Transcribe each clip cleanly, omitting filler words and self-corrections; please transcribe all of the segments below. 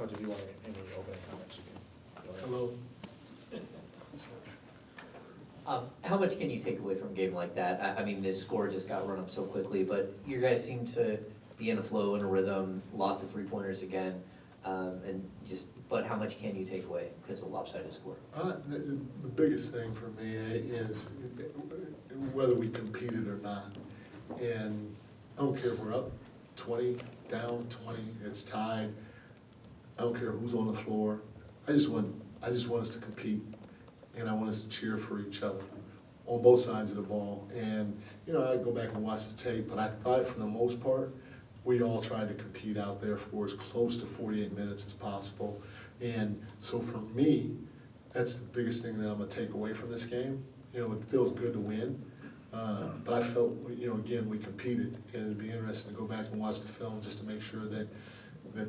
Coach, if you want any opening comments, you can go ahead. Hello. How much can you take away from a game like that? I mean, this score just got run up so quickly, but you guys seem to be in a flow, in a rhythm, lots of three-pointers again, but how much can you take away because of a lopsided score? The biggest thing for me is whether we competed or not. And I don't care if we're up 20, down 20, it's tied. I don't care who's on the floor. I just want us to compete, and I want us to cheer for each other on both sides of the ball. And, you know, I go back and watch the tape, but I thought for the most part, we all tried to compete out there for as close to 48 minutes as possible. And so for me, that's the biggest thing that I'm gonna take away from this game. You know, it feels good to win, but I felt, you know, again, we competed, and it'd be interesting to go back and watch the film just to make sure that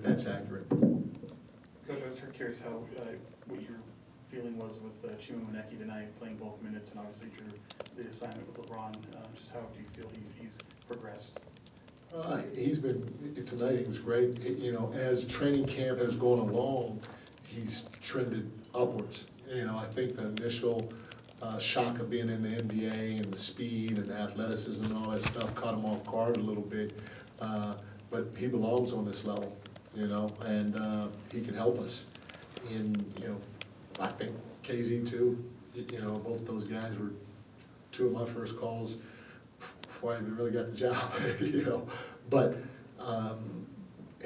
that's accurate. Coach, I was curious how, what your feeling was with Chuma Monecki tonight, playing both minutes, and obviously the assignment with LeBron. Just how do you feel he's progressed? Tonight he was great. You know, as training camp has gone along, he's trended upwards. You know, I think the initial shock of being in the NBA and the speed and the athleticism and all that stuff caught him off guard a little bit. But he belongs on this level, you know, and he can help us. And, you know, I think KZ too, you know, both those guys were two of my first calls before I even really got the job, you know. But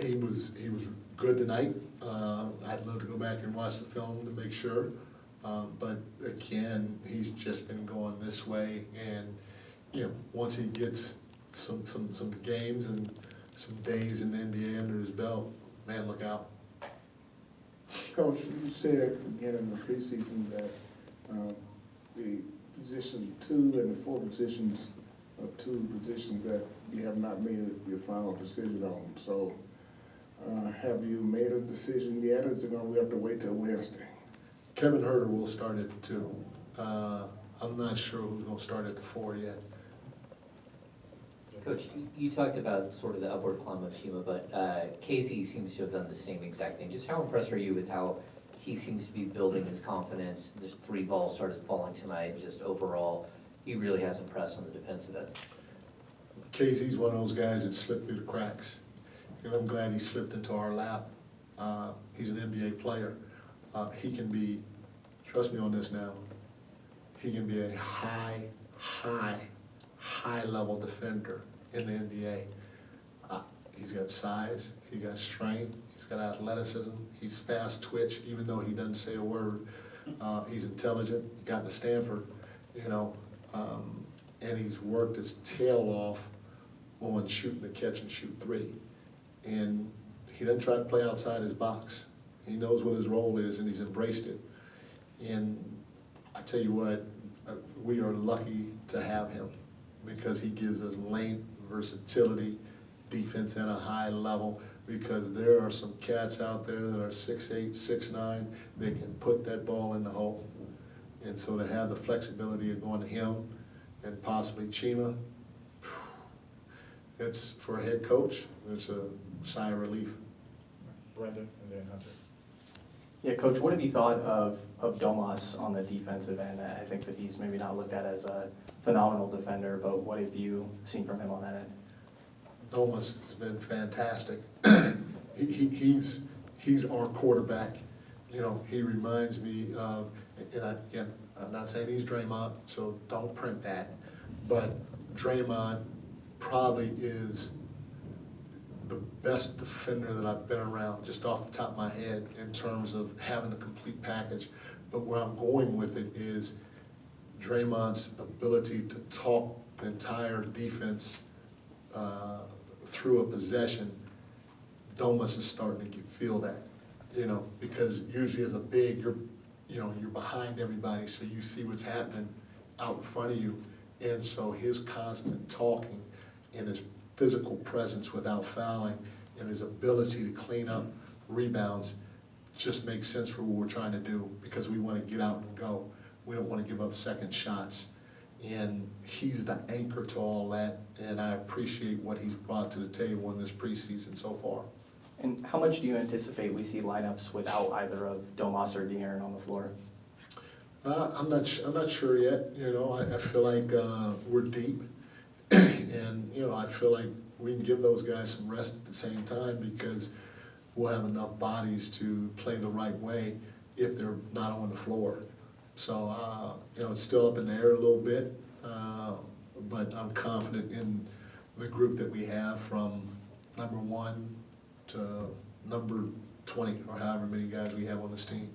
he was good tonight. I'd love to go back and watch the film to make sure. But again, he's just been going this way, and you know, once he gets some games and some days in the NBA under his belt, man, look out. Coach, you said again in the preseason that the position 2 and the 4 positions are 2 positions that you have not made your final decision on. So have you made a decision yet, or is it going to we have to wait till Wednesday? Kevin Huerter will start at the 2. I'm not sure who's going to start at the 4 yet. Coach, you talked about sort of the upward climb of Chuma, but Casey seems to have done the same exact thing. Just how impressed are you with how he seems to be building his confidence? There's 3 balls started falling tonight, just overall, he really has impressed on the defensive end. KZ's one of those guys that slipped through the cracks, and I'm glad he slipped into our lap. He's an NBA player. He can be, trust me on this now, he can be a high level defender in the NBA. He's got size, he's got strength, he's got athleticism, he's fast twitch, even though he doesn't say a word. He's intelligent, he got to Stanford, you know, and he's worked his tail off on shooting the catch and shoot 3. And he doesn't try to play outside his box. He knows what his role is, and he's embraced it. And I tell you what, we are lucky to have him because he gives us length, versatility, defense at a high level, because there are some cats out there that are 6'8", 6'9", they can put that ball in the hole. And so to have the flexibility of going to him and possibly Chima, it's, for a head coach, it's a sigh of relief. Brendan and then Hunter. Yeah, Coach, what have you thought of Domas on the defensive end? I think that he's maybe not looked at as a phenomenal defender, but what have you seen from him on that end? Domas has been fantastic. He's our quarterback. You know, he reminds me of, and again, I'm not saying he's Draymond, so don't print that, but Draymond probably is the best defender that I've been around, just off the top of my head, in terms of having a complete package. But where I'm going with it is Draymond's ability to talk the entire defense through a possession. Domas is starting to feel that, you know, because usually as a big, you're behind everybody, so you see what's happening out in front of you. And so his constant talking and his physical presence without fouling and his ability to clean up rebounds just makes sense for what we're trying to do, because we want to get out and go. We don't want to give up second shots. And he's the anchor to all that, and I appreciate what he's brought to the table in this preseason so far. And how much do you anticipate we see lineups without either of Domas or De'Aaron on the floor? I'm not sure yet, you know, I feel like, we're deep. And, you know, I feel like we can give those guys some rest at the same time because we'll have enough bodies to play the right way if they're not on the floor. So, you know, it's still up in the air a little bit, but I'm confident in the group that we have from number 1 to number 20, or however many guys we have on this team.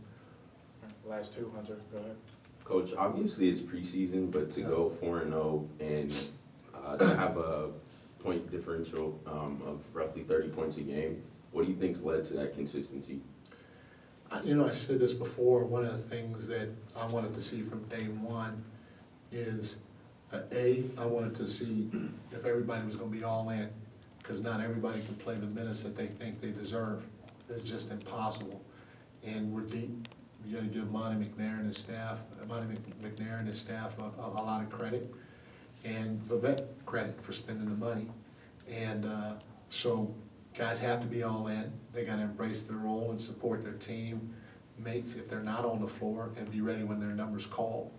Last two, Hunter, go ahead. Coach, obviously it's preseason, but to go 4-0 and to have a point differential of roughly 30 points a game, what do you think's led to that consistency? You know, I said this before, one of the things that I wanted to see from day one is, I wanted to see if everybody was gonna be all in, because not everybody can play the minutes that they think they deserve. It's just impossible. And we're deep. We gotta give Monty McNair and his staff a lot of credit, and Vivek credit for spending the money. And so guys have to be all in. They gotta embrace their role and support their team mates if they're not on the floor, and be ready when their number's called.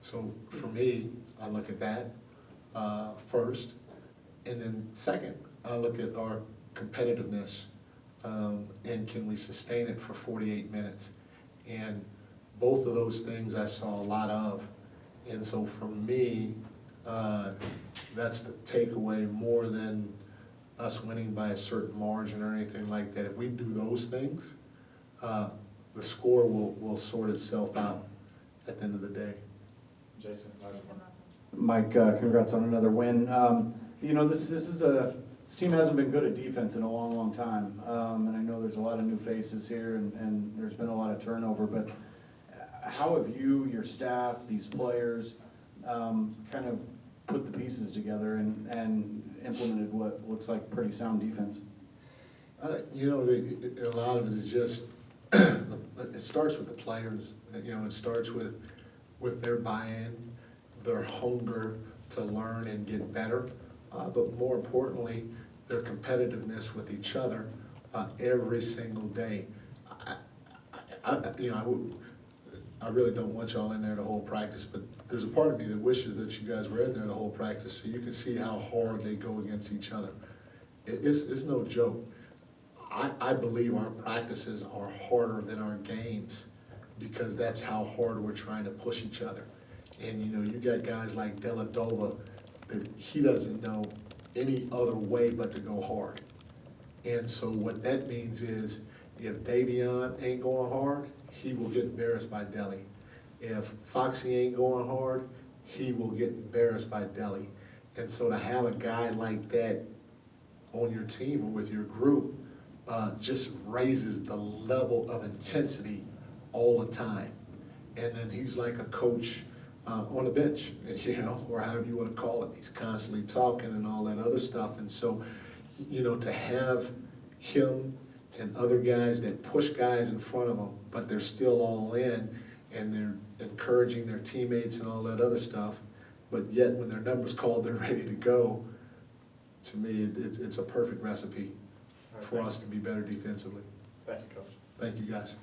So for me, I look at that first, and then second, I look at our competitiveness, and can we sustain it for 48 minutes? And both of those things I saw a lot of. And so for me, that's the takeaway more than us winning by a certain margin or anything like that. If we do those things, the score will sort itself out at the end of the day. Jason, last one. Mike, congrats on another win. You know, this team hasn't been good at defense in a long, long time. And I know there's a lot of new faces here and there's been a lot of turnover, but how have you, your staff, these players, kind of put the pieces together and implemented what looks like pretty sound defense? You know, a lot of it is just, it starts with the players. You know, it starts with their buy-in, their hunger to learn and get better, but more importantly, their competitiveness with each other every single day. I really don't want y'all in there the whole practice, but there's a part of me that wishes that you guys were in there the whole practice so you can see how hard they go against each other. It's no joke. I believe our practices are harder than our games because that's how hard we're trying to push each other. And you know, you got guys like Deladova that he doesn't know any other way but to go hard. And so what that means is if Davion ain't going hard, he will get embarrassed by Deli. If Foxy ain't going hard, he will get embarrassed by Deli. And so to have a guy like that on your team or with your group just raises the level of intensity all the time. And then he's like a coach on the bench, you know, or however you want to call it. He's constantly talking and all that other stuff. And so, you know, to have him and other guys that push guys in front of them, but they're still all in and they're encouraging their teammates and all that other stuff, but yet when their number's called, they're ready to go. To me, it's a perfect recipe for us to be better defensively. Thank you, Coach. Thank you, guys.